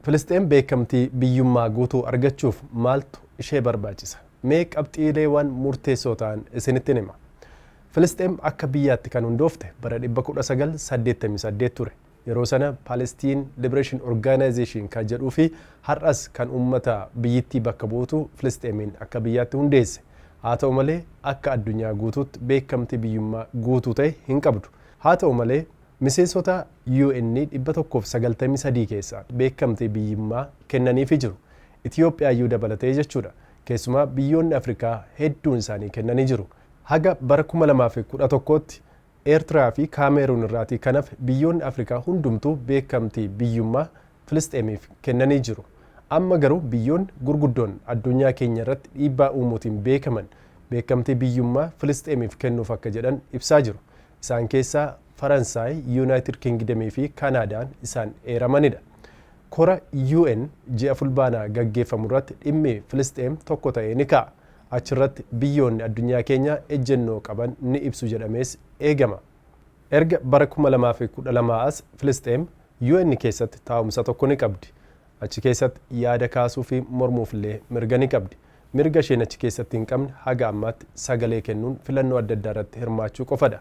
Filisxeen beekamtii biyyummaa guutuu argachuuf maaltu ishee barbaachisa? Mee qabxiileewwan murteessoo ta'an isinitti hima. Filisxeen akka biyyaatti kan hundoofte bara 1988 ture. Yeroo sana Palestine Liberation Organization kan jedhuu fi har'as kan uummata biyyittii bakka buutu Filisxeemiin akka biyyaatti hundeesse. Haa ta'u malee akka addunyaa guutuutti beekamtii biyyummaa guutuu ta'e hin qabdu. Haa ta'u malee miseensota UN 193 keessaa beekamtii biyyummaa kennaniifi jiru. Itiyoophiyaayyuu dabalatee jechuudha. Keessumaa biyyoonni Afrikaa hedduun isaanii kennanii jiru. Haga bara 2011tti Eertiraa fi Kaameruun irraatii kanaaf biyyoonni Afrikaa hundumtuu beekamtii biyyummaa Filisxeemiif kennanii jiru. Amma garuu biyyoonni gurguddoon addunyaa keenya irratti dhiibbaa uumuutiin beekaman beekamtii biyyummaa Filisxeemiif kennuuf akka jedhan ibsaa jiru. Isaan keessaa Faransaay, United Kingdom fi Kanaadaan isaan eeramanidha. Kora UN ji'a fulbaanaa gaggeeffamu irratti dhimmi Filisxeem tokko ta'ee ni ka'a. Achirratti biyyoonni addunyaa keenya ejjennoo qaban ni ibsu jedhamees eegama. Erga bara 2012 as Filisxeem UN keessatti taa'umsa tokko ni qabdi. Achi keessatti yaada kaasuu fi mormuuf illee mirga ni qabdi. Mirga isheen achi keessatti hin qabne haga ammaatti sagalee kennuun filannoo adda addaa irratti hirmaachuu qofadha.